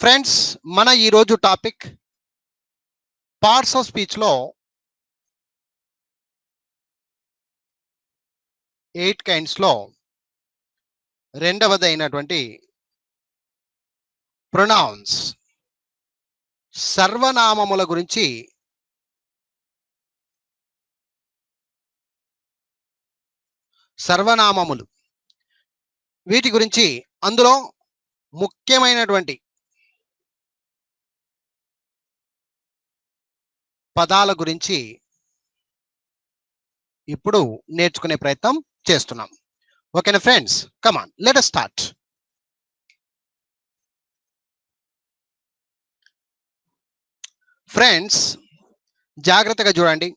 Friends, మన ఈరోజు topic parts of స్పీచ్లో 8 కైండ్స్లో రెండవదైనటువంటి pronounce సర్వనామముల గురించి సర్వనామములు వీటి గురించి అందులో ముఖ్యమైనటువంటి పదాల గురించి ఇప్పుడు నేర్చుకునే ప్రయత్నం చేస్తున్నాం. ఓకేనా friends? Come on, let us start. Friends, జాగ్రత్తగా చూడండి.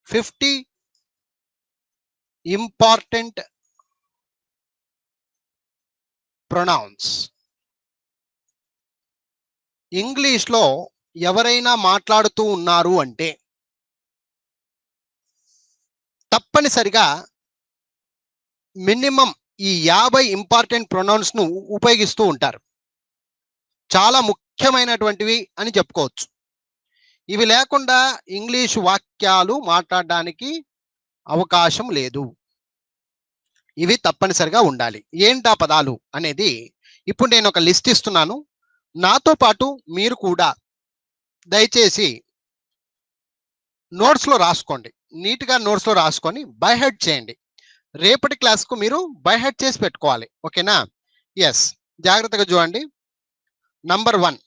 50 ఇంపార్టెంట్ ప్రొనౌన్స్. ఇంగ్లీష్లో ఎవరైనా మాట్లాడుతూ ఉన్నారు అంటే తప్పనిసరిగా మినిమం ఈ 50 ఇంపార్టెంట్ ప్రొనౌన్స్ ను ఉపయోగిస్తూ ఉంటారు. చాలా ముఖ్యమైనటువంటివి అని చెప్పుకోవచ్చు. ఇవి లేకుండా ఇంగ్లీష్ వాక్యాలు మాట్లాడడానికి అవకాశం లేదు. ఇవి తప్పనిసరిగా ఉండాలి. ఏంటా పదాలు అనేది ఇప్పుడు నేను ఒక లిస్ట్ ఇస్తున్నాను. నాతో పాటు మీరు కూడా దయచేసి నోట్స్లో రాసుకోండి. నీట్గా నోట్స్లో రాసుకొని బై హెడ్ చేయండి. రేపటి క్లాస్కు మీరు బై హెడ్ చేసి పెట్టుకోవాలి. ఓకేనా? ఎస్, జాగ్రత్తగా చూడండి. Number 1,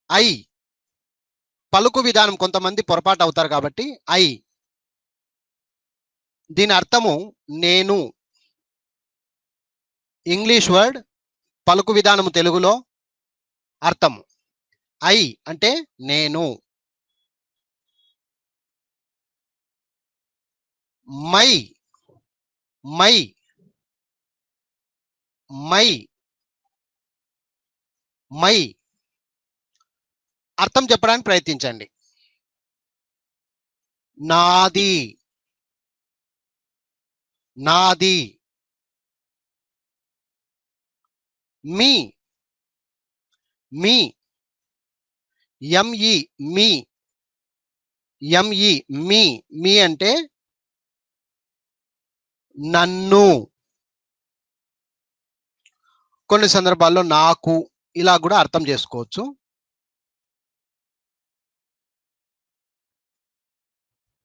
I. పలుకు విధానం కొంతమంది పొరపాటు అవుతారు కాబట్టి ఐ. దీని అర్థము నేను. ఇంగ్లీష్ వర్డ్, పలుకు విధానము తెలుగులో అర్థము ఐ అంటే నేను. మై. మై. మై. మై అర్థం చెప్పడానికి ప్రయత్నించండి. నాది. నాది. మీ. మీ. ఎంఈ మీ. ఎంఈ మీ. మీ అంటే నన్ను. కొన్ని సందర్భాల్లో నాకు ఇలా కూడా అర్థం చేసుకోవచ్చు.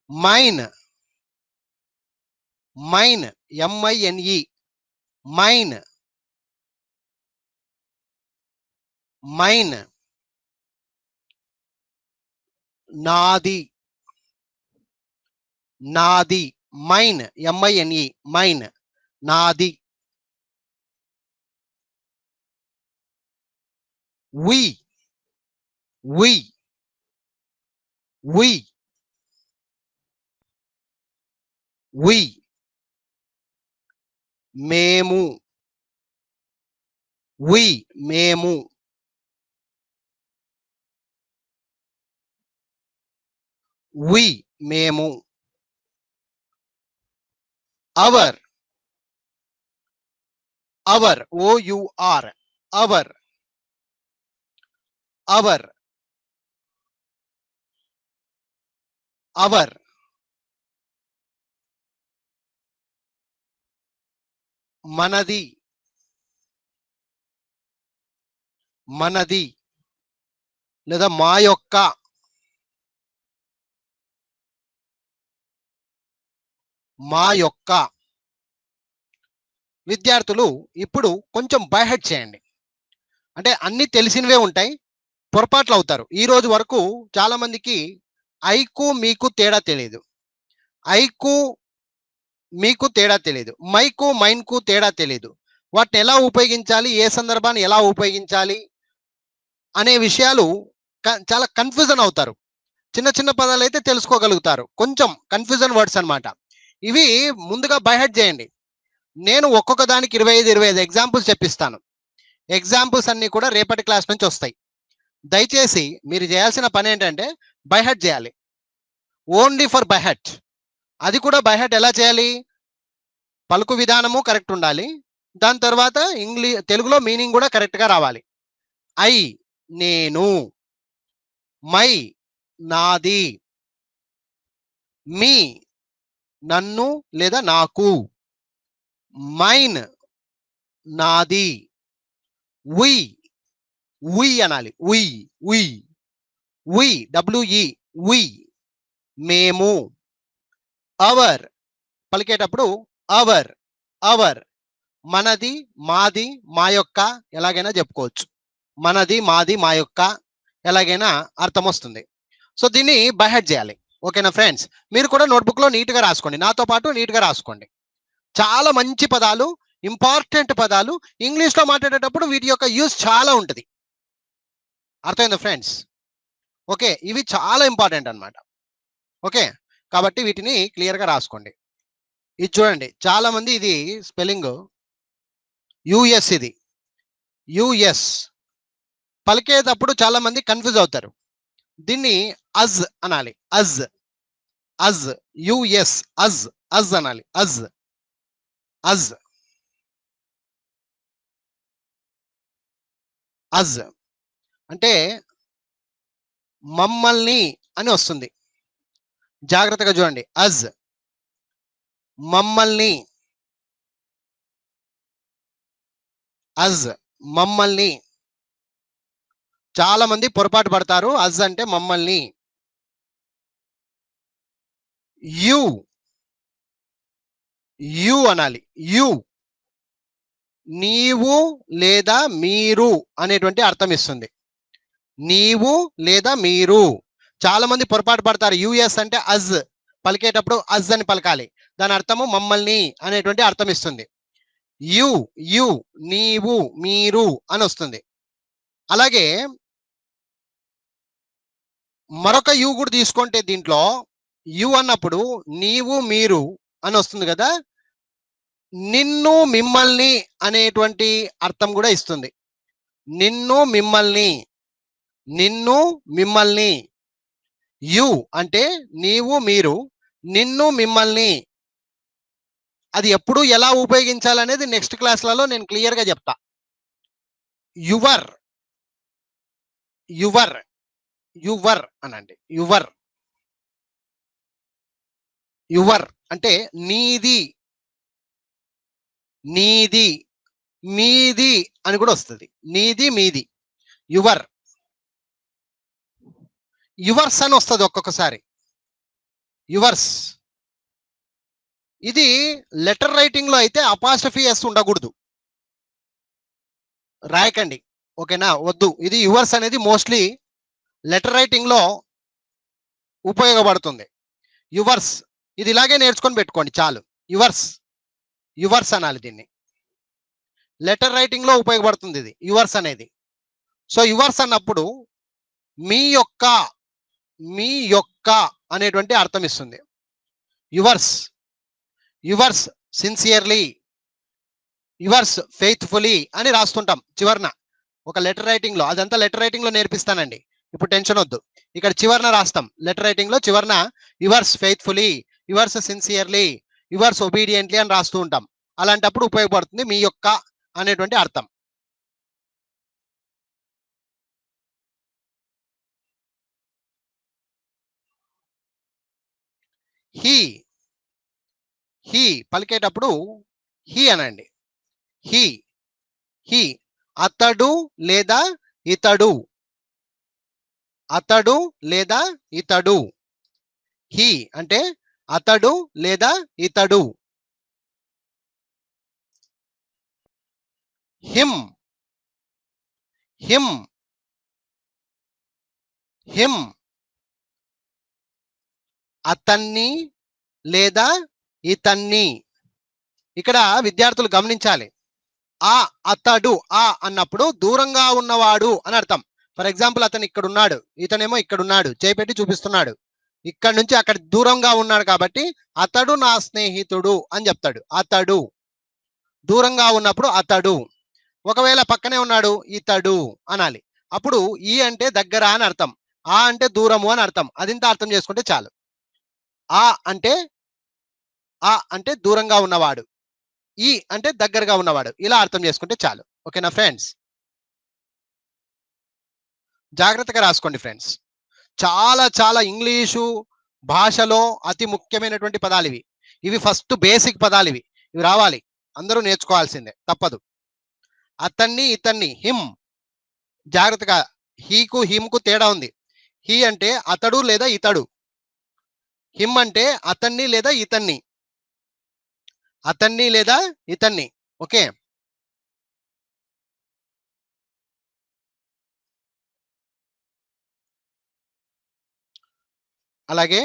మైన్. మైన్. ఎంఐఎన్ఈ. మైన్. మైన్. నాది. నాది. మైన్. ఎంఐఎన్ఈ. మైన్. నాది. వి. వి. వి. వి. మేము. వి. మేము. వి. మేము. Our. Our. O U R. Our. Our. Our. మనది. మనది లేదా మా యొక్క. మా యొక్క. విద్యార్థులు ఇప్పుడు కొంచెం బై హెడ్ చేయండి. అంటే అన్ని తెలిసినవే ఉంటాయి, పొరపాట్లు అవుతారు. ఈ రోజు వరకు చాలా మందికి ఐకు మీకు తేడా తెలియదు. ఐకు మీకు తేడా తెలియదు. మైకు మైన్కు తేడా తెలియదు. వాటిని ఎలా ఉపయోగించాలి, ఏ సందర్భాన్ని ఎలా ఉపయోగించాలి అనే విషయాలు చాలా కన్ఫ్యూజన్ అవుతారు. చిన్న చిన్న పదాలు అయితే తెలుసుకోగలుగుతారు. కొంచెం కన్ఫ్యూజన్ వర్డ్స్ అన్నమాట. ఇవి ముందుగా బై హెడ్ చేయండి. నేను ఒక్కొక్క దానికి 25 ఎగ్జాంపుల్స్ చెప్పిస్తాను. ఎగ్జాంపుల్స్ అన్ని కూడా రేపటి క్లాస్ నుంచి వస్తాయి. దయచేసి మీరు చేయాల్సిన పని ఏంటంటే బై హెడ్ చేయాలి. Only for by head. అది కూడా బై హెడ్ ఎలా చేయాలి? పలుకు విధానము కరెక్ట్ ఉండాలి. దాని తర్వాత తెలుగులో మీనింగ్ కూడా కరెక్ట్ గా రావాలి. ఐ నేను, మై నాది, మీ నన్ను లేదా నాకు, మైన్ నాది, వి వి అనాలి. వి వి వి డబ్ల్యూఈ వి మేము, అవర్ పలికేటప్పుడు అవర్ అవర్ మనది మాది మా యొక్క ఎలాగైనా చెప్పుకోవచ్చు. మనది మాది మా యొక్క ఎలాగైనా అర్థం వస్తుంది. సో దీన్ని బై హార్ట్ చేయాలి. ఓకేనా ఫ్రెండ్స్? మీరు కూడా నోట్బుక్ లో నీట్ గా రాసుకోండి, నాతో పాటు నీట్ గా రాసుకోండి. చాలా మంచి పదాలు, ఇంపార్టెంట్ పదాలు, ఇంగ్లీష్ లో మాట్లాడేటప్పుడు వీటి యొక్క యూజ్ చాలా ఉంటుంది. అర్థమైందా ఫ్రెండ్స్? ఓకే, ఇవి చాలా ఇంపార్టెంట్ అన్నమాట. ఓకే, కాబట్టి వీటిని క్లియర్ గా రాసుకోండి. ఇది చూడండి, చాలా మంది ఇది స్పెల్లింగ్ యుఎస్, ఇది యుఎస్ పలికేటప్పుడు చాలా మంది కన్ఫ్యూజ్ అవుతారు. దీన్ని అజ్ అనాలి. అజ్ అజ్ యుఎస్ అజ్ అజ్ అనాలి. అజ్ అజ్ అజ్ అంటే మమ్మల్ని అని వస్తుంది. జాగ్రత్తగా చూడండి. అజ్ మమ్మల్ని, అజ్ మమ్మల్ని. చాలా మంది పొరపాటు పడతారు. అజ్ అంటే మమ్మల్ని. యు యు అనాలి. యు నీవు లేదా మీరు అనేటువంటి అర్థం ఇస్తుంది. నీవు లేదా మీరు. చాలా మంది పొరపాటు పడతారు. యుఎస్ అంటే అజ్ పలికేటప్పుడు అజ్ అని పలకాలి. దాని అర్థము మమ్మల్ని అనేటువంటి అర్థం ఇస్తుంది. యు యు నీవు మీరు అని వస్తుంది. అలాగే మరొక యు కూడా తీసుకుంటే దీంట్లో యు అన్నప్పుడు నీవు మీరు అని వస్తుంది కదా, నిన్ను మిమ్మల్ని అనేటువంటి అర్థం కూడా ఇస్తుంది. నిన్ను మిమ్మల్ని, నిన్ను మిమ్మల్ని. యు అంటే నీవు మీరు, నిన్ను మిమ్మల్ని. అది ఎప్పుడు ఎలా ఉపయోగించాలనేది నెక్స్ట్ క్లాస్లలో నేను క్లియర్ గా చెప్తా. యువర్ యువర్ యువర్ అనండి. యువర్ యువర్ అంటే నీది, నీది మీది అని కూడా వస్తుంది. నీది మీది. యువర్ యువర్స్ అని వస్తుంది ఒక్కొక్కసారి. యువర్స్. ఇది లెటర్ రైటింగ్ లో అయితే అపాస్ట్రఫీ ఎస్ ఉండకూడదు, రాయకండి. ఓకేనా? వద్దు. ఇది యువర్స్ అనేది మోస్ట్లీ లెటర్ రైటింగ్ లో ఉపయోగపడుతుంది. యువర్స్ ఇది ఇలాగే నేర్చుకొని పెట్టుకోండి చాలు. యువర్స్ యువర్స్ అనాలి. దీన్ని లెటర్ రైటింగ్ లో ఉపయోగపడుతుంది ఇది యువర్స్ అనేది. సో యువర్స్ అన్నప్పుడు మీ యొక్క, మీ యొక్క అనేటువంటి అర్థం ఇస్తుంది. Yours yours sincerely, yours faithfully అని రాస్తుంటాం చివరన ఒక లెటర్ రైటింగ్ లో. అదంతా లెటర్ రైటింగ్ లో నేర్పిస్తానండి, ఇప్పుడు టెన్షన్ వద్దు. ఇక్కడ చివరన రాస్తాం లెటర్ రైటింగ్ లో. చివరన yours faithfully, yours sincerely, yours obediently అని రాస్తూ ఉంటాం. అలాంటప్పుడు ఉపయోగపడుతుంది మీ యొక్క అనేటువంటి అర్థం. హీ హీ పలికేటప్పుడు హీ అనండి. హీ హీ అతడు లేదా ఇతడు, అతడు లేదా ఇతడు. హీ అంటే అతడు లేదా ఇతడు. హిమ్ హిమ్ హిమ్ అతన్ని లేదా ఇతన్ని. ఇక్కడ విద్యార్థులు గమనించాలి. ఆ అతడు ఆ అన్నప్పుడు దూరంగా ఉన్నవాడు అని అర్థం. ఫర్ ఎగ్జాంపుల్ అతను ఇక్కడ ఉన్నాడు, ఇతనేమో ఇక్కడ ఉన్నాడు, చేపెట్టి చూపిస్తున్నాడు. ఇక్కడ నుంచి అక్కడ దూరంగా ఉన్నాడు కాబట్టి అతడు నా స్నేహితుడు అని చెప్తాడు. అతడు దూరంగా ఉన్నప్పుడు అతడు. ఒకవేళ పక్కనే ఉన్నాడు ఇతడు అనాలి. అప్పుడు ఈ అంటే దగ్గర అని అర్థం, ఆ అంటే దూరము అని అర్థం. అదింత అర్థం చేసుకుంటే చాలు. ఆ అంటే దూరంగా ఉన్నవాడు, ఈ అంటే దగ్గరగా ఉన్నవాడు. ఇలా అర్థం చేసుకుంటే చాలు. ఓకేనా ఫ్రెండ్స్? జాగ్రత్తగా రాసుకోండి ఫ్రెండ్స్. చాలా చాలా ఇంగ్లీషు భాషలో అతి ముఖ్యమైనటువంటి పదాలివి. ఇవి ఫస్ట్ బేసిక్ పదాలివి. ఇవి రావాలి. అందరూ నేర్చుకోవాల్సిందే. తప్పదు. అతన్ని, ఇతన్ని, హిమ్. జాగ్రత్తగా హీకు, హిమ్‌కు తేడా ఉంది. హీ అంటే అతడు లేదా ఇతడు. హిమ్ అంటే అతన్ని లేదా ఇతన్ని. అతన్ని లేదా ఇతన్ని. ఓకే. అలాగే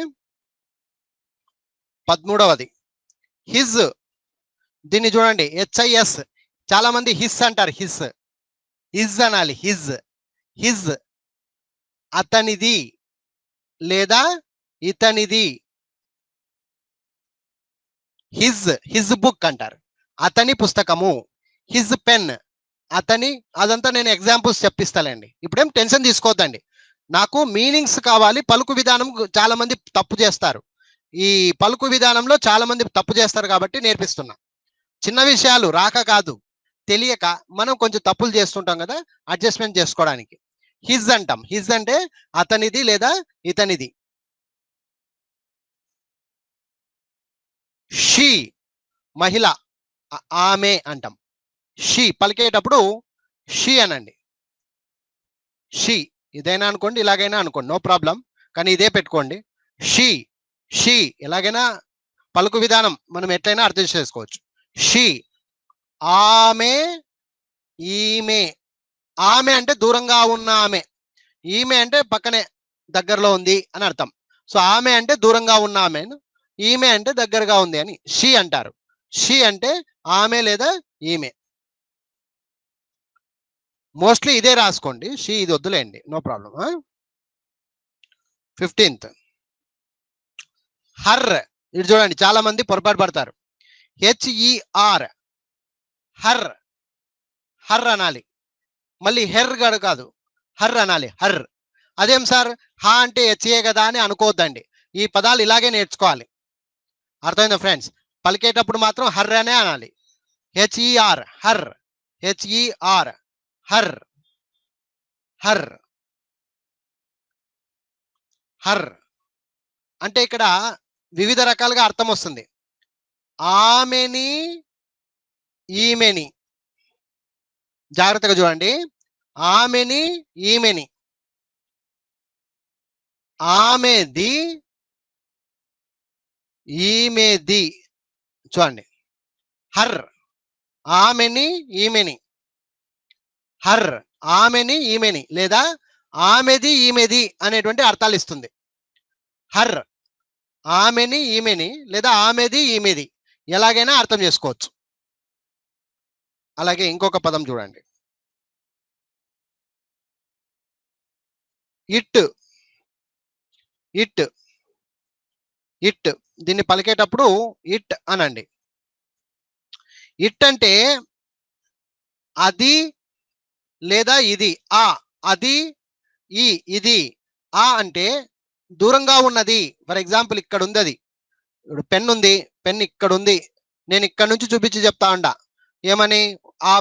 13వది హిజ్. దీన్ని చూడండి, హెచ్ఐఎస్. చాలా మంది హిస్ అంటారు. హిజ్ అనాలి. హిజ్ అతనిది లేదా ఇతనిది. హిజ్ బుక్ అంటారు. అతని పుస్తకము. His pen. అతని, అదంతా నేను ఎగ్జాంపుల్స్ చెప్పిస్తానండి. ఇప్పుడేం టెన్షన్ తీసుకోవద్దండి. నాకు మీనింగ్స్ కావాలి. పలుకు విధానం చాలా మంది తప్పు చేస్తారు. ఈ పలుకు విధానంలో చాలా మంది తప్పు చేస్తారు కాబట్టి నేర్పిస్తున్నా. చిన్న విషయాలు రాక కాదు, తెలియక మనం కొంచెం తప్పులు చేస్తుంటాం కదా, అడ్జస్ట్మెంట్ చేసుకోవడానికి. హిజ్ అంటాం. హిజ్ అంటే అతనిది లేదా ఇతనిది. షీ మహిళ, ఆమె అంటాం. షీ పలికేటప్పుడు షీ అనండి. షీ ఇదైనా అనుకోండి, ఇలాగైనా అనుకోండి, నో ప్రాబ్లం. కానీ ఇదే పెట్టుకోండి. షీ షీ ఎలాగైనా పలుకు విధానం మనం ఎట్లయినా అర్థం చేసుకోవచ్చు. షీ ఆమె, ఈమె. ఆమె అంటే దూరంగా ఉన్న ఆమె. ఈమె అంటే పక్కనే దగ్గరలో ఉంది అని అర్థం. సో ఆమె అంటే దూరంగా ఉన్న ఆమె, ఈమె అంటే దగ్గరగా ఉంది అని షీ అంటారు. షీ అంటే ఆమె లేదా ఈమె. మోస్ట్లీ ఇదే రాసుకోండి. షీ ఇది వద్దులేండి, నో ప్రాబ్లం. 15th her. ఇది చూడండి, చాలా మంది పొరపాటు పడతారు. HER her. హర్ అనాలి. మళ్ళీ హెర్ గడు కాదు, హర్ అనాలి. హర్. అదేం సార్, హా అంటే హెచ్ఏ కదా అని అనుకోవద్దండి. ఈ పదాలు ఇలాగే నేర్చుకోవాలి. అర్థమైందా ఫ్రెండ్స్? పలికేటప్పుడు మాత్రం హర్ అనే అనాలి. HER her. HER her. Her. Her అంటే ఇక్కడ వివిధ రకాలుగా అర్థం వస్తుంది. ఆమెని, ఈమెని. జాగ్రత్తగా చూడండి. ఆమెని, ఈమెని. ఆమెది, ఈమెది. చూడండి, హర్. ఆమెని, ఈమెని. హర్ ఆమెని, ఈమెని లేదా ఆమెది, ఈమెది అనేటువంటి అర్థాలు ఇస్తుంది. హర్ ఆమెని, ఈమెని లేదా ఆమెది, ఈమెది ఎలాగైనా అర్థం చేసుకోవచ్చు. అలాగే ఇంకొక పదం చూడండి, ఇట్. ఇట్ ఇట్ దీన్ని పలికేటప్పుడు ఇట్ అనండి. ఇట్ అంటే అది లేదా ఇది. ఆ అది, ఈ ఇది. ఆ అంటే దూరంగా ఉన్నది. ఫర్ ఎగ్జాంపుల్ ఇక్కడ ఉంది, అది ఇప్పుడు పెన్ ఉంది. పెన్ ఇక్కడ ఉంది. నేను ఇక్కడ నుంచి చూపించి చెప్తా ఉండ ఏమని, ఆ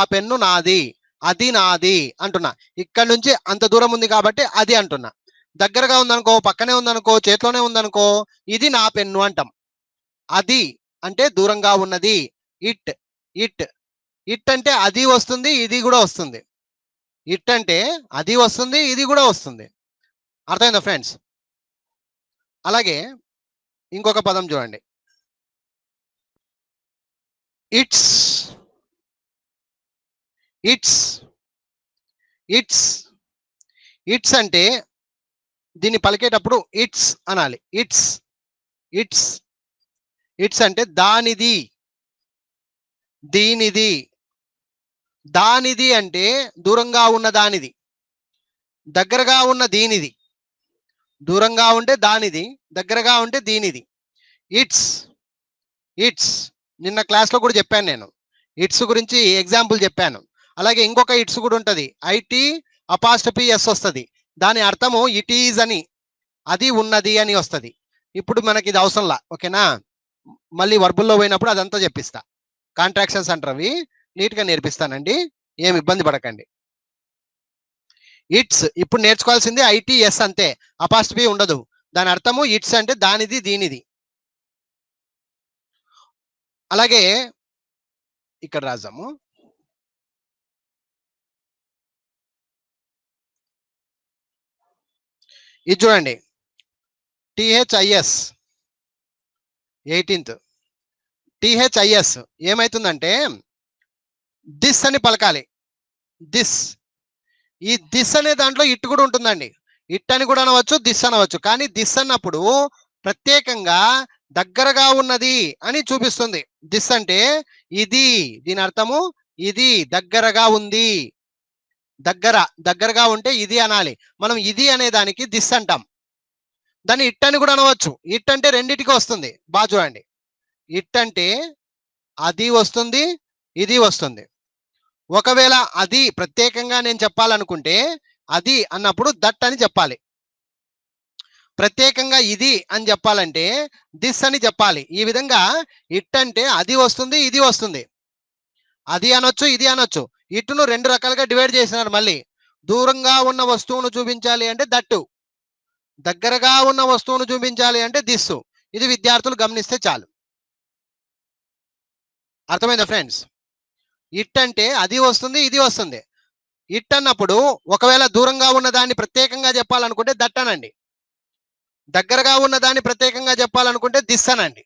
పెన్ను నాది, అది నాది అంటున్నా. ఇక్కడ నుంచి అంత దూరం ఉంది కాబట్టి అది అంటున్నా. దగ్గరగా ఉందనుకో, పక్కనే ఉందనుకో, చేతిలోనే ఉందనుకో, ఇది నా పెన్ను అంటాం. అది అంటే దూరంగా ఉన్నది. ఇట్. ఇట్ ఇట్ అంటే అది వస్తుంది, ఇది కూడా వస్తుంది. ఇట్ అంటే అది వస్తుంది, ఇది కూడా వస్తుంది. అర్థమైందా ఫ్రెండ్స్? అలాగే ఇంకొక పదం చూడండి, ఇట్స్. ఇట్స్ ఇట్స్ ఇట్స్ అంటే దీన్ని పలికేటప్పుడు ఇట్స్ అనాలి. ఇట్స్. ఇట్స్ ఇట్స్ అంటే దానిది, దీనిది. దానిది అంటే దూరంగా ఉన్న దానిది, దగ్గరగా ఉన్న దీనిది. దూరంగా ఉంటే దానిది, దగ్గరగా ఉంటే దీనిది. ఇట్స్. ఇట్స్ నిన్న క్లాస్లో కూడా చెప్పాను నేను. ఇట్స్ గురించి ఎగ్జాంపుల్ చెప్పాను. అలాగే ఇంకొక ఇట్స్ కూడా ఉంటుంది, ఐటీ అపాస్ట్రఫీ ఎస్ వస్తుంది. దాని అర్థము ఇట్ ఈజ్ అని, అది ఉన్నది అని వస్తుంది. ఇప్పుడు మనకి ఇది అవసరంలా, ఓకేనా? మళ్ళీ వర్బుల్లో పోయినప్పుడు అదంతా చెప్పిస్తా. కాంట్రాక్షన్స్ అంటారు అవి. నీట్ గా నేర్పిస్తానండి, ఏమి ఇబ్బంది పడకండి. ఇట్స్ ఇప్పుడు నేర్చుకోవాల్సింది ITS అంతే, అపాస్ట్రఫీ ఉండదు. దాని అర్థము ఇట్స్ అంటే దానిది దీనిది. అలాగే ఇక్కడ రాద్దాము. ఇది చూడండి, THIS 18th THIS ఏమైతుందంటే దిస్ అని పలకాలి. దిస్, ఈ దిస్ అనే దాంట్లో ఇట్ కూడా ఉంటుందండి. ఇట్ అని కూడా అనవచ్చు, దిస్ అనవచ్చు. కానీ దిస్ అన్నప్పుడు ప్రత్యేకంగా దగ్గరగా ఉన్నది అని చూపిస్తుంది. దిస్ అంటే ఇది, దీని అర్థము ఇది దగ్గరగా ఉంది. దగ్గరగా ఉంటే ఇది అనాలి. మనం ఇది అనే దానికి దిస్ అంటాం. దాన్ని ఇట్ అని కూడా అనవచ్చు. ఇట్ అంటే రెండిటికి వస్తుంది. బాగా చూడండి, ఇట్ అంటే అది వస్తుంది, ఇది వస్తుంది. ఒకవేళ అది ప్రత్యేకంగా నేను చెప్పాలనుకుంటే అది అన్నప్పుడు దట్ అని చెప్పాలి. ప్రత్యేకంగా ఇది అని చెప్పాలంటే దిస్ అని చెప్పాలి. ఈ విధంగా ఇట్ అంటే అది వస్తుంది, ఇది వస్తుంది. అది అనొచ్చు, ఇది అనొచ్చు. ఇటును రెండు రకాలుగా డివైడ్ చేసినారు. మళ్ళీ దూరంగా ఉన్న వస్తువును చూపించాలి అంటే దట్టు, దగ్గరగా ఉన్న వస్తువును చూపించాలి అంటే దిస్సు. ఇది విద్యార్థులు గమనిస్తే చాలు. అర్థమైందా ఫ్రెండ్స్? ఇట్ అంటే అది వస్తుంది, ఇది వస్తుంది. ఇట్ అన్నప్పుడు ఒకవేళ దూరంగా ఉన్న దాన్ని ప్రత్యేకంగా చెప్పాలనుకుంటే దట్ అనండి. దగ్గరగా ఉన్న దాన్ని ప్రత్యేకంగా చెప్పాలనుకుంటే దిస్ అనండి.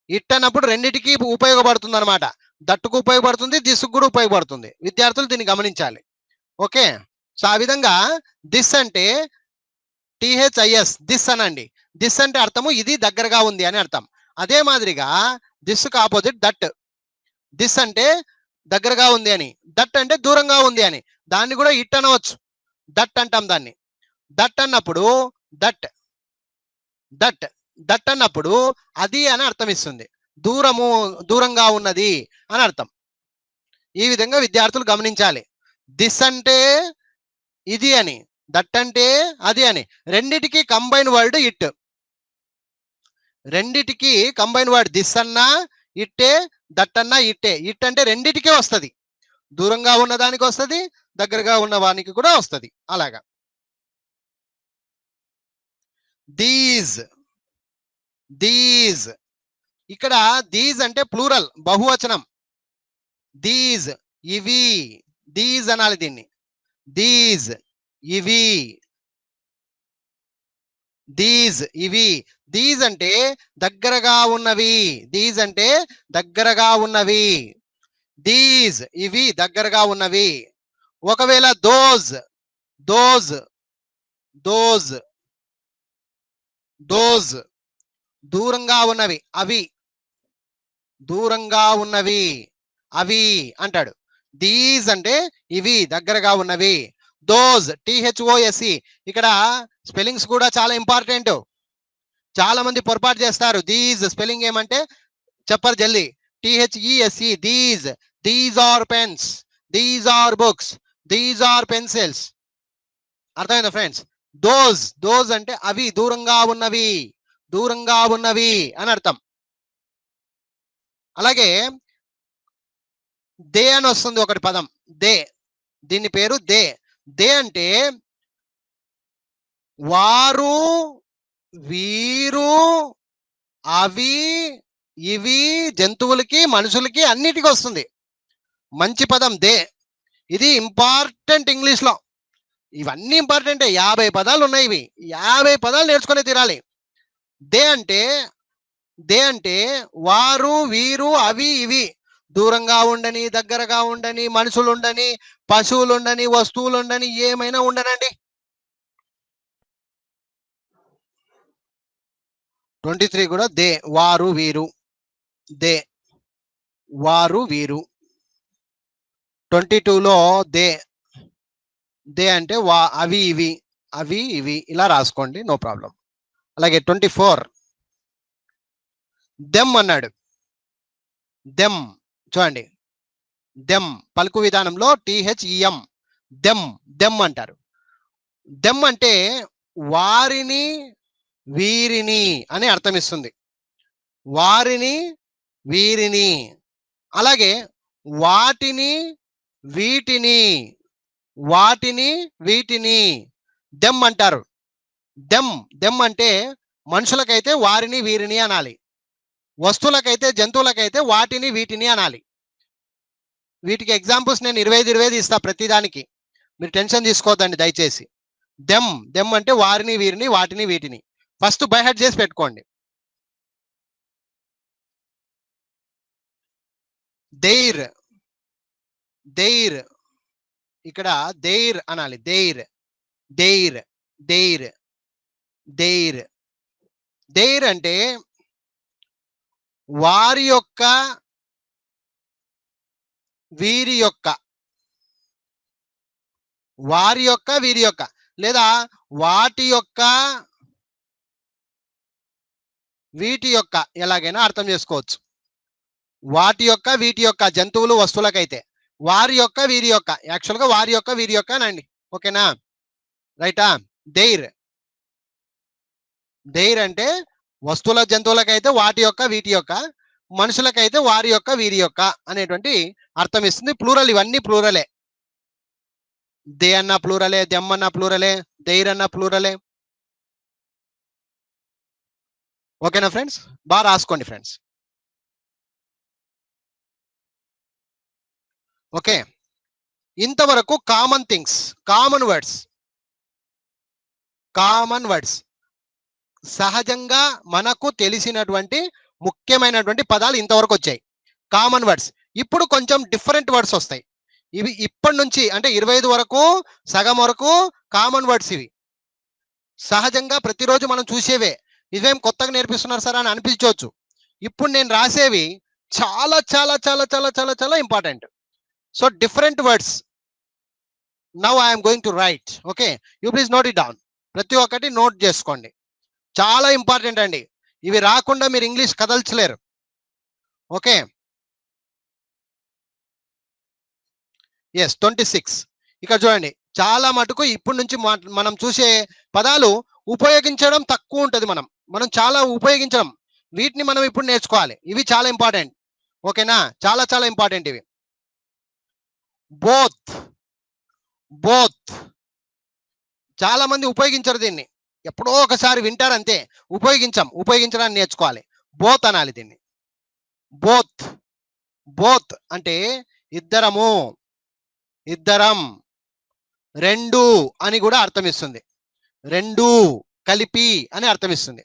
ఇట్ అన్నప్పుడు రెండిటికి ఉపయోగపడుతుంది అనమాట. దట్టుకు ఉపయోగపడుతుంది, దిస్కు కూడా ఉపయోగపడుతుంది. విద్యార్థులు దీన్ని గమనించాలి. ఓకే, సో ఆ విధంగా దిస్ అంటే THIS దిస్ అనండి. దిస్ అంటే అర్థము ఇది దగ్గరగా ఉంది అని అర్థం. అదే మాదిరిగా దిస్కు ఆపోజిట్ దట్. దిస్ అంటే దగ్గరగా ఉంది అని, దట్ అంటే దూరంగా ఉంది అని. దాన్ని కూడా ఇట్ అనవచ్చు, దట్ అంటాం దాన్ని. దట్ అన్నప్పుడు దట్ దట్ దట్ అన్నప్పుడు అది అని అర్థం ఇస్తుంది. దూరంగా ఉన్నది అని అర్థం. ఈ విధంగా విద్యార్థులు గమనించాలి. దిస్ అంటే ఇది అని, దట్ అంటే అది అని. రెండిటికి కంబైన్ వర్డ్ ఇట్. రెండిటికి కంబైన్ వర్డ్ దిస్ అన్నా ఇట్టే, దట్ అన్నా ఇట్టే. ఇట్ అంటే రెండిటికే వస్తుంది. దూరంగా ఉన్న దానికి వస్తుంది, దగ్గరగా ఉన్న వానికి కూడా వస్తుంది. అలాగా దీస్, దీస్ ఇక్కడ దీస్ అంటే ప్లూరల్, బహువచనం. దీస్ ఇవి, దీస్ అనాలి దీన్ని. దీస్ ఇవి, దీస్ ఇవి. దీస్ అంటే దగ్గరగా ఉన్నవి. దీస్ అంటే దగ్గరగా ఉన్నవి. దీస్ ఇవి దగ్గరగా ఉన్నవి. ఒకవేళ దోస్, దోస్, దోస్, దోస్ దూరంగా ఉన్నవి, అవి దూరంగా ఉన్నవి, అవి అంటాడు. దీస్ అంటే ఇవి దగ్గరగా ఉన్నవి. Those THOSE. ఇక్కడ స్పెల్లింగ్స్ కూడా చాలా ఇంపార్టెంట్. చాలా మంది పొరపాటు చేస్తారు. దీస్ స్పెల్లింగ్ ఏమంటే చెప్పరు జల్దీ. THESE these. These are pens, these are books, these are pencils. అర్థమైందా ఫ్రెండ్స్? దోస్, దోస్ అంటే అవి దూరంగా ఉన్నవి, దూరంగా ఉన్నవి అని అర్థం. అలాగే దే అని వస్తుంది ఒకటి పదం, దే. దీని పేరు దే. దే అంటే వారు, వీరు, అవి, ఇవి జంతువులకి, మనుషులకి అన్నిటికీ వస్తుంది. మంచి పదం దే. ఇది ఇంపార్టెంట్ ఇంగ్లీష్ లో. ఇవన్నీ ఇంపార్టెంటే. 50 పదాలు ఉన్నాయి. ఇవి 50 పదాలు నేర్చుకునే తీరాలి. దే అంటే, దే అంటే వారు, వీరు, అవి, ఇవి. దూరంగా ఉండని, దగ్గరగా ఉండని, మనుషులు ఉండని, పశువులు ఉండని, వస్తువులు ఉండని, ఏమైనా ఉండనండి. 23 కూడా దే, వారు, వీరు. దే, వారు, వీరు. 22లో దే, దే అంటే అవి, ఇవి, అవి, ఇవి ఇలా రాసుకోండి, నో ప్రాబ్లం. అలాగే 24 దెమ్ అన్నాడు. దెమ్ చూడండి, దెమ్ పలుకు విధానంలో THEM, దెమ్, దెమ్ అంటారు. దెమ్ అంటే వారిని, వీరిని అని అర్థం ఇస్తుంది. వారిని, వీరిని. అలాగే వాటిని వీటిని వాటిని వీటిని దెమ్ అంటారు. దెమ్ అంటే మనుషులకైతే వారిని వీరిని అనాలి, వస్తువులకైతే జంతువులకైతే వాటిని వీటిని అనాలి. వీటికి ఎగ్జాంపుల్స్ నేను 25 ఇస్తా ప్రతిదానికి, మీరు టెన్షన్ తీసుకోవద్దండి దయచేసి. దెమ్ అంటే వారిని వీరిని వాటిని వీటిని. ఫస్ట్ బై హెడ్ చేసి పెట్టుకోండి. దేర్ ఇక్కడ దేర్ అనాలి. దేర్ అంటే వారి యొక్క వీరి యొక్క వీరి యొక్క లేదా వాటి యొక్క వీటి యొక్క ఎలాగైనా అర్థం చేసుకోవచ్చు. వాటి యొక్క వీటి యొక్క జంతువులు వస్తువులకైతే వారి యొక్క వీరి యొక్క, యాక్చువల్గా వారి యొక్క వీరి యొక్క అనండి. ఓకేనా, రైటా? దేర్ అంటే వస్తువుల జంతువులకైతే వాటి యొక్క వీటి యొక్క, మనుషులకైతే వారి యొక్క వీరి యొక్క అనేటువంటి అర్థం ఇస్తుంది. ప్లూరల్, ఇవన్నీ ప్లూరలే. దే అన్న ప్లూరలే, దెమ్ అన్న ప్లూరలే, దేర్ అన్న ప్లూరలే. ఓకేనా ఫ్రెండ్స్? బాగా రాసుకోండి ఫ్రెండ్స్. ఓకే, ఇంతవరకు కామన్ థింగ్స్, కామన్ వర్డ్స్ సహజంగా మనకు తెలిసినటువంటి ముఖ్యమైనటువంటి పదాలు ఇంతవరకు వచ్చాయి, కామన్ వర్డ్స్. ఇప్పుడు కొంచెం డిఫరెంట్ వర్డ్స్ వస్తాయి. ఇవి ఇప్పటి నుంచి అంటే 25 వరకు సగం వరకు కామన్ వర్డ్స్. ఇవి సహజంగా ప్రతిరోజు మనం చూసేవే, ఇవేం కొత్తగా నేర్పిస్తున్నారు సార్ అని అనిపించవచ్చు. ఇప్పుడు నేను రాసేవి చాలా చాలా చాలా చాలా చాలా చాలా important. So different words now I'm going to right. Okay, you please note it down. ప్రతి ఒక్కటి నోట్ చేసుకోండి, చాలా ఇంపార్టెంట్ అండి. ఇవి రాకుండా మీరు ఇంగ్లీష్ కదల్చలేరు. Okay, yes 26. ఇక్కడ చూడండి, చాలా మటుకు ఇప్పటి నుంచి మనం చూసే పదాలు ఉపయోగించడం తక్కువ ఉంటుంది. మనం చాలా ఉపయోగించడం, వీటిని మనం ఇప్పుడు నేర్చుకోవాలి. ఇవి చాలా ఇంపార్టెంట్. ఓకేనా, చాలా చాలా ఇంపార్టెంట్ ఇవి. బోత్ చాలా మంది ఉపయోగించరు దీన్ని, ఎప్పుడో ఒకసారి వింటారు అంతే. ఉపయోగించడాన్ని నేర్చుకోవాలి. బోత్ అనాలి దీన్ని. బోత్ అంటే ఇద్దరం, రెండు అని కూడా అర్థం ఇస్తుంది. రెండు కలిపి అని అర్థం ఇస్తుంది.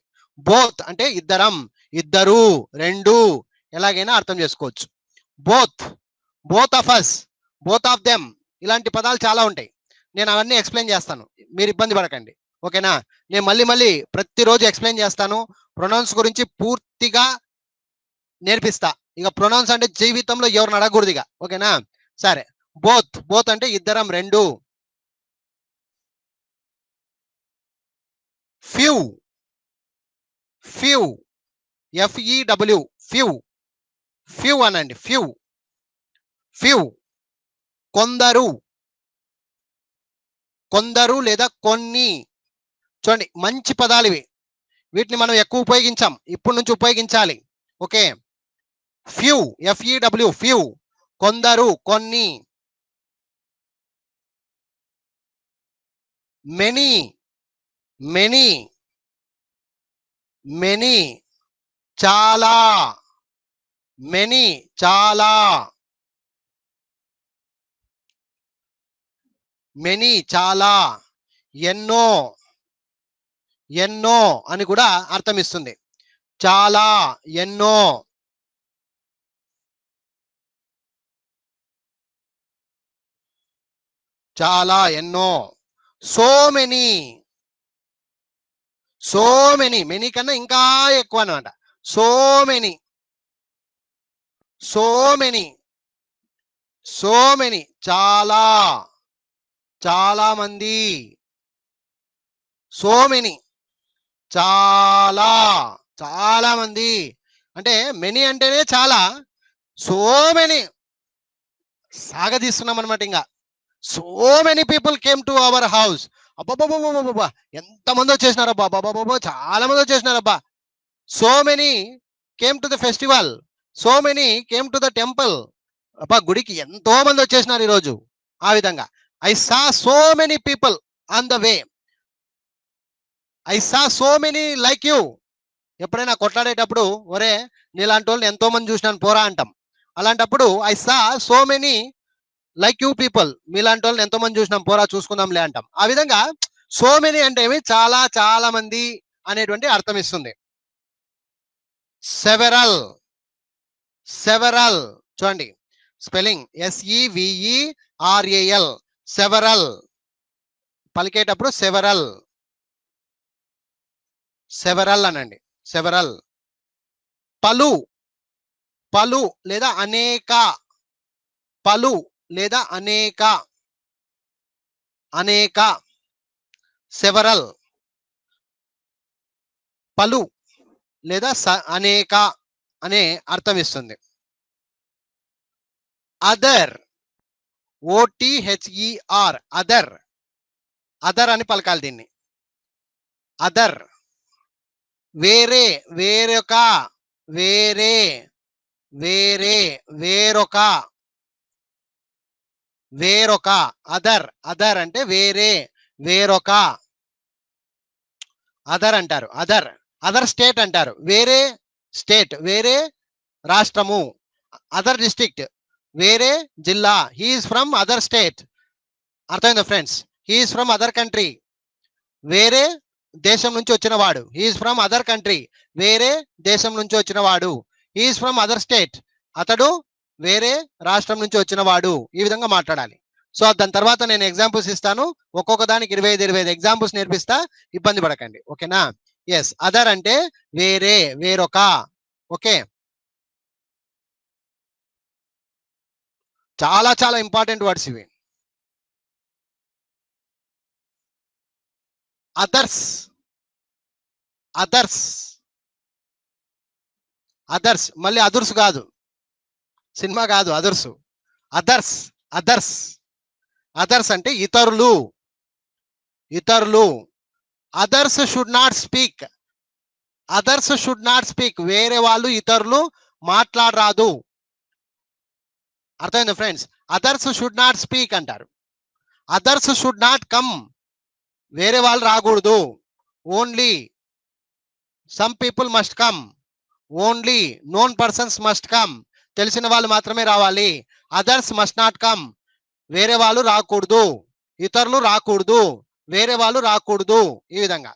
బోత్ అంటే ఇద్దరం, ఇద్దరు, రెండు, ఎలాగైనా అర్థం చేసుకోవచ్చు. Both of us, both of them, ఇలాంటి పదాలు చాలా ఉంటాయి. నేను అవన్నీ ఎక్స్ప్లెయిన్ చేస్తాను, మీరు ఇబ్బంది పడకండి. ఓకేనా, నేను మళ్ళీ ప్రతిరోజు ఎక్స్ప్లెయిన్ చేస్తాను. ప్రొనౌన్స్ గురించి పూర్తిగా నేర్పిస్తా. ఇక ప్రొనౌన్స్ అంటే జీవితంలో ఎవరిని అడగకూడదు ఇక. ఓకేనా, సరే. బోత్ అంటే ఇద్దరం, రెండు. ఫ్యూ FEW, ఫ్యూ అనండి. ఫ్యూ కొందరు లేదా కొన్ని. చూడండి, మంచి పదాలు ఇవి, వీటిని మనం ఎక్కువ ఉపయోగించాం, ఇప్పటి నుంచి ఉపయోగించాలి. ఓకే, ఫ్యూ FEW, ఫ్యూ కొందరు, కొన్ని. మెనీ చాలా, చాలా. ఎన్నో అని కూడా అర్థం ఇస్తుంది. చాలా, ఎన్నో. సో మెనీ కన్నా ఇంకా ఎక్కువ అన్నమాట. సో మెనీ చాలా మంది. సో మెనీ చాలా మంది అంటే మెనీ అంటేనే చాలా, సో మెనీ సాగదీస్తున్నాం అనమాట. ఇంకా so many people came to our house. అబ్బాబాబా, ఎంతమంది వచ్చేసినారబ్బా, చాలా మంది వచ్చేసినారబ్బా. So many came to the festival. So many came to the temple. అబ్బా గుడికి ఎంతో మంది వచ్చేసినారు ఈరోజు. ఆ విధంగా I saw so many people on the way. I saw so many like you. ఎప్పుడైనా కొట్లాడేటప్పుడు ఒరే నీలాంటి వాళ్ళని ఎంతో మంది చూసినాను పోరా అంటాం. అలాంటప్పుడు I saw so many like you people, మీలాంటి వాళ్ళని ఎంతో మంది చూసినాం పోరా చూసుకుందాంలే అంటాం. ఆ విధంగా సో మెనీ అంటే ఏమి చాలా చాలా మంది అనేటువంటి అర్థం ఇస్తుంది. సెవెరల్, సెవెరల్ చూడండి స్పెల్లింగ్ SEVERAL, సెవెరల్. పలికేటప్పుడు సెవెరల్, సెవెరల్ అనండి, సెవెరల్. పలు, పలు లేదా అనేక, పలు లేదా అనేక, అనేక, సెవెరల్. పలు లేదా అనేక అనే అర్థం ఇస్తుంది. అదర్, OTHER, అదర్, అదర్ అని పలకాలి దీన్ని. అదర్ వేరే, వేరొక, వేరే, వేరే, వేరొక, వేరొక. అదర్, అదర్ అంటే వేరే, వేరొక, అదర్ అంటారు. అదర్, అదర్ స్టేట్ అంటారు. వేరే స్టేట్, వేరే రాష్ట్రము. అదర్ డిస్ట్రిక్ట్, వేరే జిల్లా. He's from other state. అర్థమైందా friends? He's from other country, వేరే దేశం నుంచి వచ్చిన వాడు. హీఈస్ ఫ్రమ్ అదర్ కంట్రీ, వేరే దేశం నుంచి వచ్చిన వాడు. హీఈస్ ఫ్రమ్ అదర్ స్టేట్, అతడు వేరే రాష్ట్రం నుంచి వచ్చిన వాడు. ఈ విధంగా మాట్లాడాలి. సో దాని తర్వాత నేను ఎగ్జాంపుల్స్ ఇస్తాను. ఒక్కొక్క దానికి 25 ఎగ్జాంపుల్స్ నేర్పిస్తా, ఇబ్బంది పడకండి. ఓకేనా? ఎస్, అదర్ అంటే వేరే, వేరొక. ఓకే, చాలా చాలా ఇంపార్టెంట్ వర్డ్స్ ఇవి. Others, others, others. మళ్ళీ అదుర్స్ కాదు, సినిమా కాదు అదర్స్. అదర్స్, అదర్స్, అదర్స్ అంటే ఇతరులు, ఇతరులు. Others should not speak, others should not speak. వేరే వాళ్ళు, ఇతరులు మాట్లాడరాదు. అర్థమైంది friends? Others should not speak అంటారు. అదర్స్ షుడ్ నాట్ కమ్, వేరే వాళ్ళు రాకూడదు. Only some people must come, only known persons must come, తెలిసిన వాళ్ళు మాత్రమే రావాలి. అదర్స్ మస్ట్ నాట్ కమ్, వేరే వాళ్ళు రాకూడదు, ఇతరులు రాకూడదు, వేరే వాళ్ళు రాకూడదు. ఈ విధంగా.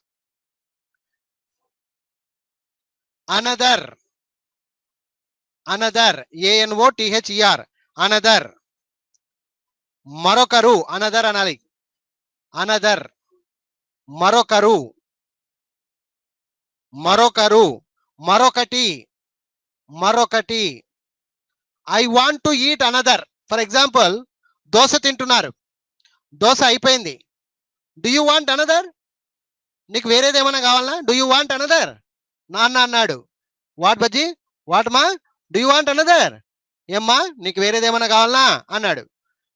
Another, another, ANOTHER, another. మరొకరు, అనదర్ అనాలి. అనదర్, మరొకరు, మరొకరు, మరొకటి, మరొకటి. I want to eat another. For example, dosa తింటున్నారు, దోశ అయిపోయింది. Do you want another? నీకు వేరేది ఏమైనా కావాలనా? Do you want another? నాన్న అన్నాడు, వాట్ బజ్జీ, వాట్ మా, డు యూ వాంట్ అనదర్? ఏమ్మా నీకు వేరేది ఏమైనా కావాలనా అన్నాడు.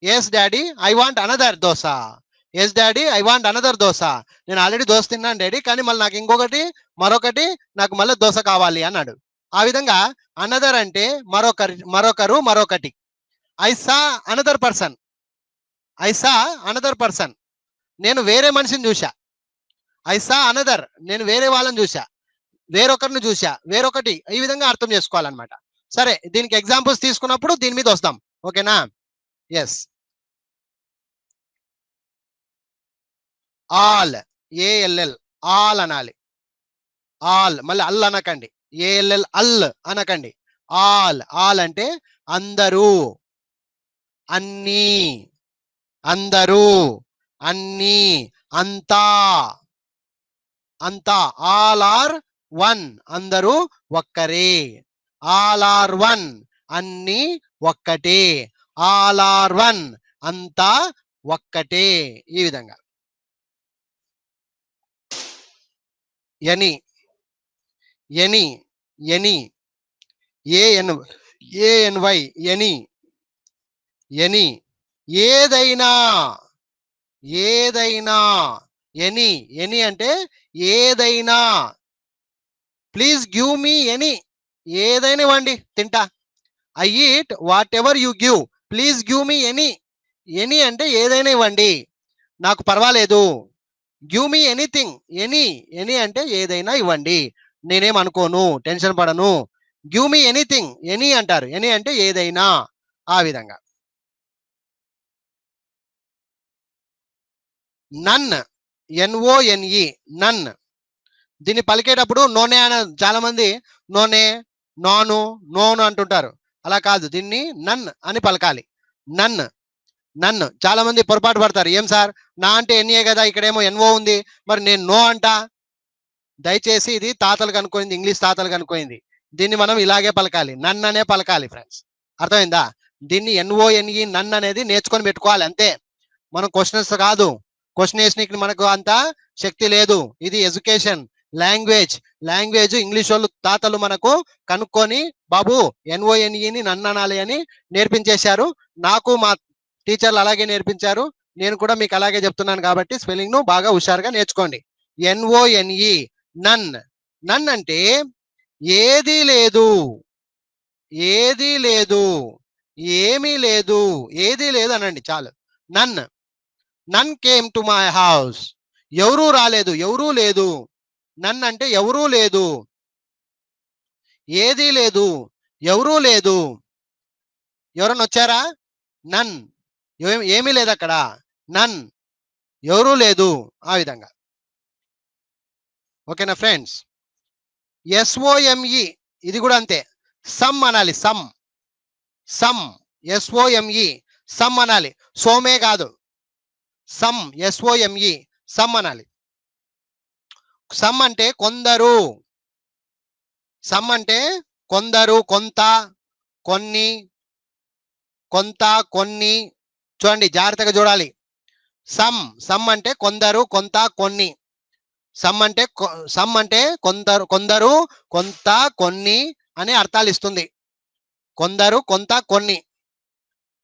Yes daddy, I want another dosa. Yes daddy, I want another dosa. నేను ఆల్రెడీ దోశ తిన్నాను డాడీ, కానీ మళ్ళీ నాకు ఇంకొకటి, మరొకటి, నాకు మళ్ళీ దోశ కావాలి అన్నాడు. ఆ విధంగా అనదర్ అంటే మరొకరి, మరొకరు, మరొకటి. I saw another person, I saw another person, నేను వేరే మనిషిని చూసా. ఐ సా అనదర్, నేను వేరే వాళ్ళని చూసా, వేరొకరిని చూసా, వేరొకటి. ఈ విధంగా అర్థం చేసుకోవాలన్నమాట. సరే, దీనికి ఎగ్జాంపుల్స్ తీసుకున్నప్పుడు దీని మీద వస్తాం. ఓకేనా? ఎస్. ఆల్, ALL, ఆల్ అనాలి. ఆల్, మళ్ళీ అల్ అనకండి. ALL, అల్ అనకండి. ఆల్, ఆల్ అంటే అందరూ, అన్నీ, అందరూ, అన్నీ, అంతా, అంతా. ఆల్ ఆర్ వన్, అందరూ ఒక్కరే. ఆల్ ఆర్ వన్, అన్నీ ఒక్కటే. ఆల్ ఆర్ వన్, అంతా ఒక్కటే. ఈ విధంగా. Any, any, any, ANY, any, any. ఏదైనా, ఏదైనా. ఎనీ, ఎనీ అంటే ఏదైనా. ప్లీజ్ గివ్ మీ ఎనీ, ఏదైనా ఇవ్వండి తింటా. I eat whatever you give, please give me any. Any అంటే ఏదైనా ఇవ్వండి, నాకు పర్వాలేదు. Give me anything, any. Any అంటే ఏదైనా ఇవ్వండి, నేనేం అనుకోను, టెన్షన్ పడను. గివ్ మీ ఎనీథింగ్, ఎనీ అంటారు. ఎనీ అంటే ఏదైనా, ఆ విధంగా. నన్, ఎన్ఓఎన్ఈ, నన్. దీన్ని పలికేటప్పుడు నోనే అన, చాలా మంది నోనే, నోను, నోను అంటుంటారు. అలా కాదు, దీన్ని నన్ అని పలకాలి. నన్, నన్ను. చాలా మంది పొరపాటు పడతారు, ఏం సార్ నా అంటే ఎన్ఏ కదా, ఇక్కడేమో ఎన్ఓ ఉంది, మరి నేను నో అంటా. దయచేసి ఇది తాతలు కనుక్కోయింది, ఇంగ్లీష్ తాతలు కనుక్కోయింది. దీన్ని మనం ఇలాగే పలకాలి, నన్ అనే పలకాలి ఫ్రెండ్స్. అర్థమైందా? దీన్ని ఎన్ఓఎన్ఈ, నన్ అనేది నేర్చుకొని పెట్టుకోవాలి అంతే. మనం క్వశ్చన్స్ కాదు, క్వశ్చన్ వేసినకి మనకు అంత శక్తి లేదు. ఇది ఎడ్యుకేషన్, లాంగ్వేజ్. లాంగ్వేజ్ ఇంగ్లీష్ వాళ్ళు తాతలు మనకు కనుక్కొని బాబు ఎన్ఓఎన్ఈని నన్ను అనాలి అని నేర్పించేశారు. నాకు మా టీచర్లు అలాగే నేర్పించారు, నేను కూడా మీకు అలాగే చెప్తున్నాను. కాబట్టి స్పెల్లింగ్ ను బాగా హుషారుగా నేర్చుకోండి. ఎన్ఓఎన్ఈ, నన్. నన్ అంటే ఏదీ లేదు, ఏదీ లేదు, ఏమీ లేదు, ఏదీ లేదు అనండి చాలు. నన్. నన్ కేమ్ టు మై హౌస్, ఎవరూ రాలేదు, ఎవరూ లేదు. నన్ అంటే ఎవరూ లేదు, ఏదీ లేదు, ఎవరూ లేదు. ఎవరన్నా వచ్చారా? నన్. ఏమీ లేదు అక్కడ, నన్, ఎవరూ లేదు, ఆ విధంగా. ఓకేనా ఫ్రెండ్స్? ఎస్ఓఎంఈ, ఇది కూడా అంతే. సమ్ అనాలి, సమ్. సమ్, ఎస్ఓఎంఈ, సమ్ అనాలి, సోమే కాదు. సమ్, ఎస్ఓఎంఈ, సమ్ అనాలి. సమ్ అంటే కొందరు. సమ్ అంటే కొందరు, కొంత, కొన్ని, కొంత, కొన్ని. చూడండి, జాగ్రత్తగా చూడాలి. సమ్, సమ్ అంటే కొందరు, కొంత, కొన్ని. సమ్ అంటే సమ్ అంటే కొందరు, కొందరు, కొంత, కొన్ని అనే అర్థాలు ఇస్తుంది. కొందరు, కొంత, కొన్ని.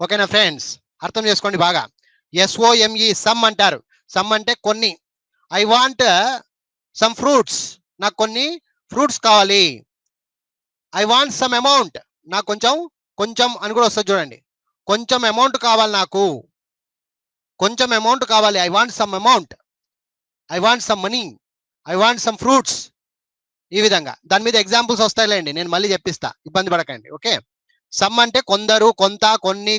ఓకేనా ఫ్రెండ్స్? అర్థం చేసుకోండి బాగా. ఎస్ఓఎంఈ, సమ్ అంటారు. సమ్ అంటే కొన్ని. ఐ వాంట్ సమ్ ఫ్రూట్స్, నాకు కొన్ని ఫ్రూట్స్ కావాలి. ఐ వాంట్ సమ్ అమౌంట్, నాకు కొంచెం, కొంచెం అని కూడా వస్తుంది చూడండి. కొంచెం అమౌంట్ కావాలి నాకు, కొంచెం అమౌంట్ కావాలి. I want some amount, I want some money, I want some fruits. ఈ విధంగా దాని మీద ఎగ్జాంపుల్స్ వస్తాయిలేండి, నేను మళ్ళీ చెప్పిస్తా, ఇబ్బంది పడకండి. ఓకే. సమ్ అంటే కొందరు, కొంత, కొన్ని,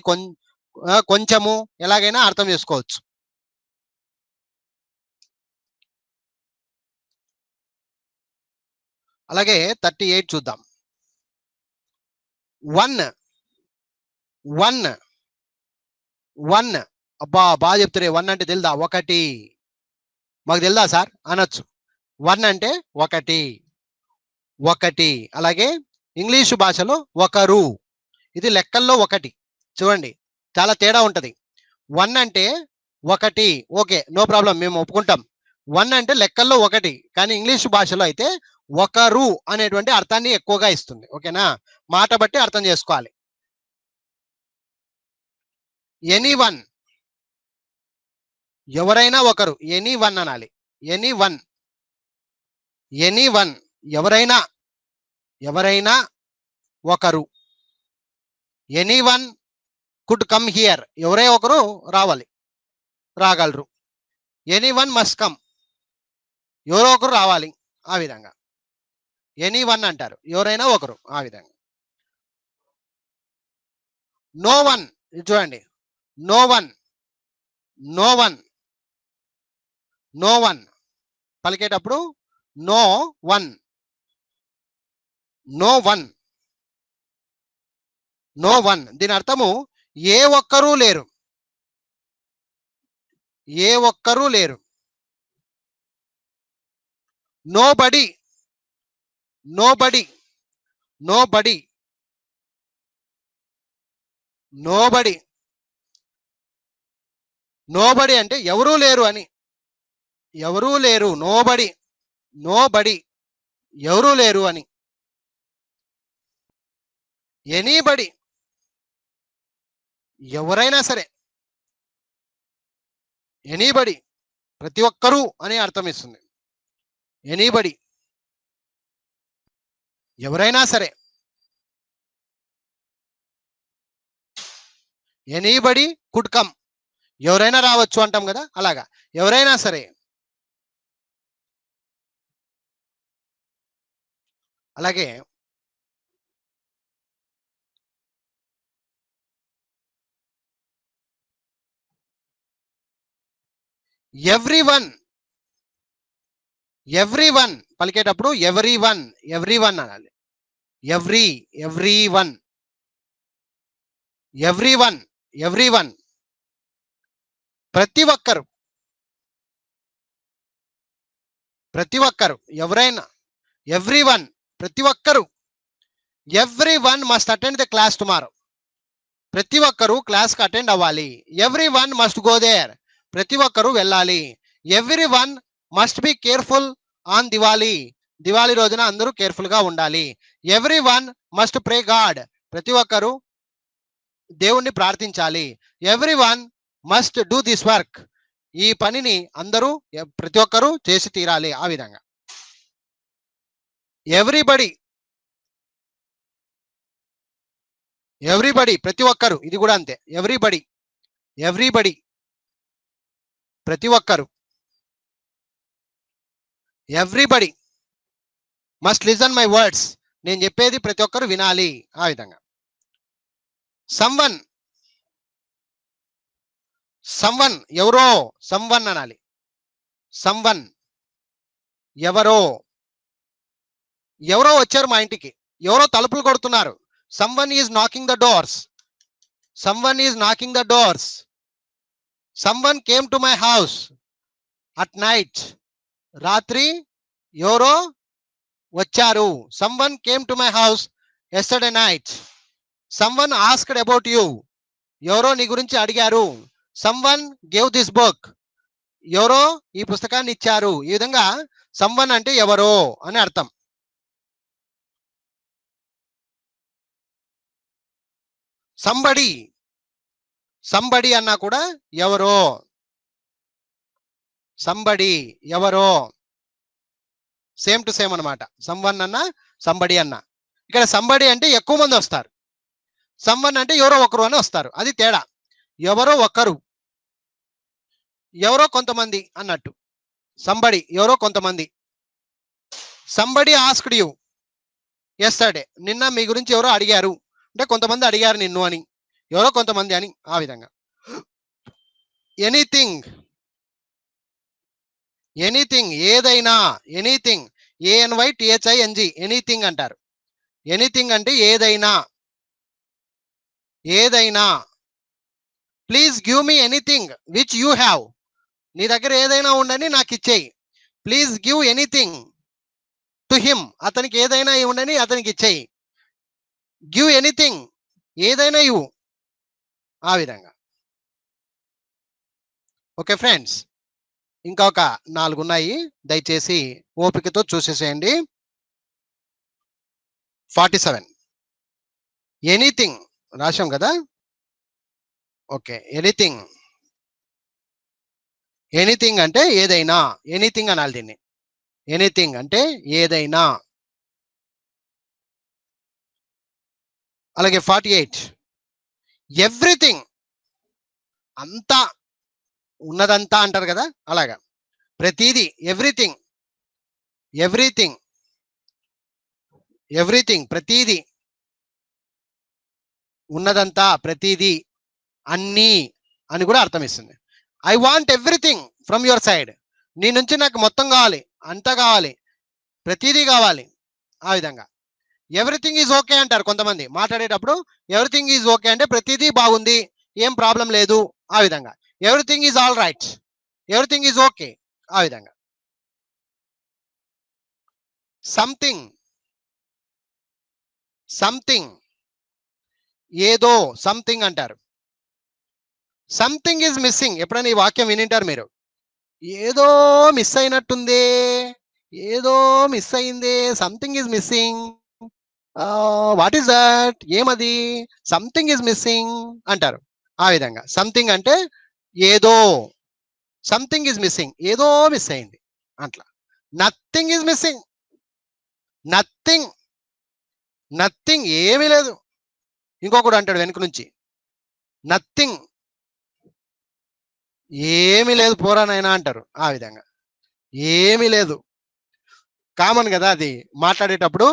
కొంచెము, ఎలాగైనా అర్థం చేసుకోవచ్చు. అలాగే 38 చూద్దాం. 1, 1, 1. అబ్బా బాగా చెప్తారే. 1 అంటే తెలుదా? ఒకటి. మాకు తెలుదా సార్ అనొచ్చు. 1 అంటే ఒకటి, ఒకటి. అలాగే ఇంగ్లీషు భాషలో ఒకరు, ఇది లెక్కల్లో ఒకటి. చూడండి, చాలా తేడా ఉంటది. 1 అంటే ఒకటి, ఓకే, నో ప్రాబ్లం, మేము ఒప్పుకుంటాం. 1 అంటే లెక్కల్లో ఒకటి, కానీ ఇంగ్లీష్ భాషలో అయితే ఒకరు అనేటువంటి అర్థాన్ని ఎక్కువగా ఇస్తుంది. ఓకేనా? మాట బట్టి అర్థం చేసుకోవాలి. ఎనీవన్, ఎవరైనా ఒకరు. ఎనీవన్ అనాలి, ఎనీవన్, ఎనీవన్, ఎవరైనా, ఎవరైనా ఒకరు. ఎనీవన్ కుడ్ కమ్ హియర్, ఎవరే ఒకరు రావాలి, రాగలరు. ఎనీవన్ మస్ట్ కమ్, ఎవరో ఒకరు రావాలి, ఆ విధంగా. ఎనీవన్ అంటారు, ఎవరైనా ఒకరు, ఆ విధంగా. నో వన్, చూడండి, no one, no one, no one పలికేటప్పుడు no one, no one, no one. దీని అర్థము ఏ ఒక్కరూ లేరు, ఏ ఒక్కరూ లేరు. నో బడి, నో బడి, నో బడి, నో బడి. నో బడి అంటే ఎవరూ లేరు అని, ఎవరూ లేరు. నో బడి, నో బడి, ఎవరూ లేరు అని. ఎనీబడి, ఎవరైనా సరే. ఎనీబడి, ప్రతి ఒక్కరూ అని అర్థం ఇస్తుంది. ఎనీబడి, ఎవరైనా సరే. ఎనీబడి కుడ్ కమ్, ఎవరైనా రావచ్చు అంటాం కదా, అలాగా ఎవరైనా సరే. అలాగే ఎవ్రీవన్, ఎవ్రీవన్ పలికేటప్పుడు ఎవ్రీవన్, ఎవ్రీవన్ అనాలి. ఎవ్రీవన్, ఎవ్రీవన్, ఎవ్రీవన్, ప్రతి ఒక్కరు, ప్రతి ఒక్కరు, ఎవరైనా, ఎవ్రీవన్, ప్రతి ఒక్కరు. Everyone must attend the class tomorrow, ప్రతి ఒక్కరు క్లాస్ కి అటెండ్ అవ్వాలి. ఎవ్రీవన్ మస్ట్ గో దేర్, ప్రతి ఒక్కరు వెళ్ళాలి. Everyone must be careful on Diwali, Diwali రోజున అందరూ కేర్ఫుల్ గా ఉండాలి. ఎవ్రీవన్ మస్ట్ ప్రే గాడ్, ప్రతి ఒక్కరు దేవుణ్ణి ప్రార్థించాలి. Everyone must do this work, ఈ పనిని అందరూ ప్రతి ఒక్కరూ చేసి తీరాలి. ఆ విధంగా ఎవ్రీబడి, ఎవ్రీబడి ప్రతి ఒక్కరు, ఇది కూడా అంతే. ఎవ్రీబడి, ఎవ్రీబడి ప్రతి ఒక్కరు. Everybody must listen my words, నేను చెప్పేది ప్రతి ఒక్కరు వినాలి. ఆ విధంగా సమ్వన్, సమ్వన్ ఎవరో, సమ్వన్ అనాలి. సమ్వన్ ఎవరో, ఎవరో వచ్చారు మా ఇంటికి, ఎవరో తలుపులు కొడుతున్నారు. Someone is knocking the doors, someone is knocking the doors. Someone came to my house at night, రాత్రి ఎవరో వచ్చారు. Someone came to my house yesterday night. Someone asked about you, ఎవరో నీ గురించి అడిగారు. సమ్వన్ గేవ్ దిస్ బుక్, ఎవరో ఈ పుస్తకాన్ని ఇచ్చారు. ఈ విధంగా సమ్వన్ అంటే ఎవరో అని అర్థం. సంబడి, సంబడి అన్నా కూడా ఎవరో, సంబడి ఎవరో, సేమ్ టు సేమ్ అనమాట. సంవన్ అన్న సంబడి అన్న. ఇక్కడ సంబడి అంటే ఎక్కువ మంది వస్తారు, సంవన్ అంటే ఎవరో ఒకరు అని వస్తారు, అది తేడా. ఎవరో ఒకరు, ఎవరో కొంతమంది అన్నట్టు. సంబడి ఎవరో కొంతమంది. సంబడి ఆస్క్డ్ యూ ఎస్టర్డే, నిన్న మీ గురించి ఎవరో అడిగారు, అంటే కొంతమంది అడిగారు నిన్ను అని, ఎవరో కొంతమంది అని. ఆ విధంగా ఎనీథింగ్, ఎనీథింగ్ ఏదైనా, ఎనీథింగ్ ANYTHING, ఎనీథింగ్ అంటారు. ఎనీథింగ్ అంటే ఏదైనా, ఏదైనా. Please give me anything which you have, నీ దగ్గర ఏదైనా ఉండని నాకు ఇచ్చేయి. Please give anything to him, అతనికి ఏదైనా ఉండని అతనికి ఇచ్చేయి. గివ్ ఎనీథింగ్, ఏదైనా ఇవ్వు. ఆ విధంగా. ఓకే ఫ్రెండ్స్, ఇంకా ఒక 4 ఉన్నాయి, దయచేసి ఓపికతో చూసేసేయండి. 47 ఎనీథింగ్ రాశాం కదా. ఓకే, ఎనీథింగ్, ఎనీథింగ్ అంటే ఏదైనా, ఎనీథింగ్ అనాలి దీన్ని. ఎనీథింగ్ అంటే ఏదైనా. అలాగే 48 ఎవ్రీథింగ్, అంతా, ఉన్నదంతా అంటారు కదా, అలాగా ప్రతిదీ. ఎవ్రీథింగ్, ఎవ్రీథింగ్, ఎవ్రీథింగ్ ప్రతిదీ, ఉన్నదంతా, ప్రతిదీ, అన్నీ అని కూడా అర్థం ఇస్తుంది. I want everything from your side, నీ నుంచి నాకు మొత్తం కావాలి, అంతా కావాలి, ప్రతిదీ కావాలి. ఆ విధంగా. ఎవ్రీథింగ్ ఈజ్ ఓకే అంటారు కొంతమంది మాట్లాడేటప్పుడు. ఎవ్రీథింగ్ ఈజ్ ఓకే అంటే ప్రతిదీ బాగుంది, ఏం ప్రాబ్లం లేదు. ఆ విధంగా. Everything is all right, everything is okay. ఆ విధంగా. సంథింగ్, సంథింగ్ ఏదో, సంథింగ్ అంటారు. సంథింగ్ ఈజ్ మిస్సింగ్, ఎప్పుడైనా ఈ వాక్యం వినింటారు మీరు. ఏదో మిస్ అయినట్టుందే, ఏదో మిస్ అయిందే, something is missing. What is that, ఏమది, సంథింగ్ ఈజ్ మిస్సింగ్ అంటారు. ఆ విధంగా. సంథింగ్ అంటే ఏదో, సంథింగ్ ఈజ్ మిస్సింగ్, ఏదో మిస్ అయింది అట్లా. Nothing is missing, nothing, nothing ఏమీ లేదు. ఇంకొకడు అంటాడు వెనుక నుంచి, నథింగ్, ఏమీ లేదు పోరానైనా అంటారు. ఆ విధంగా ఏమీ లేదు. కామన్ కదా అది మాట్లాడేటప్పుడు.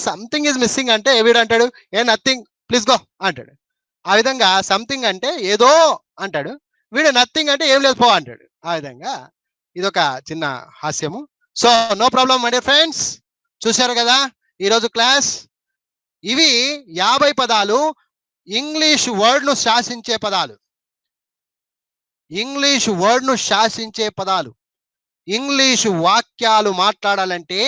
సంథింగ్ ఈజ్ మిస్సింగ్ అంటే వీడు అంటాడు నథింగ్ ప్లీజ్ గో అంటాడు. ఆ విధంగా సంథింగ్ అంటే ఏదో అంటాడు, వీడు నథింగ్ అంటే ఏం లేదు పో అంటాడు. ఆ విధంగా ఇదొక చిన్న హాస్యము. So no problem my dear friends, చూశారు కదా ఈరోజు క్లాస్. ఇవి 50 పదాలు ఇంగ్లీష్ వర్డ్ ను శాసించే పదాలు. ఇంగ్లీష్ వర్డ్ ను శాసించే పదాలు. ఇంగ్లీష్ వాక్యాలు మాట్లాడాలంటే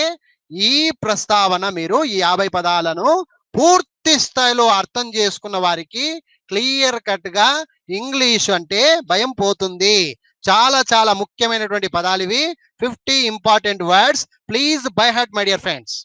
ఈ ప్రస్తావన మీరు ఈ 50 పదాలను పూర్తి స్థాయిలో అర్థం చేసుకున్న వారికి క్లియర్ కట్ గా ఇంగ్లీష్ అంటే భయం పోతుంది. చాలా చాలా ముఖ్యమైనటువంటి పదాలు ఇవి. 50 important words. Please by heart my dear friends.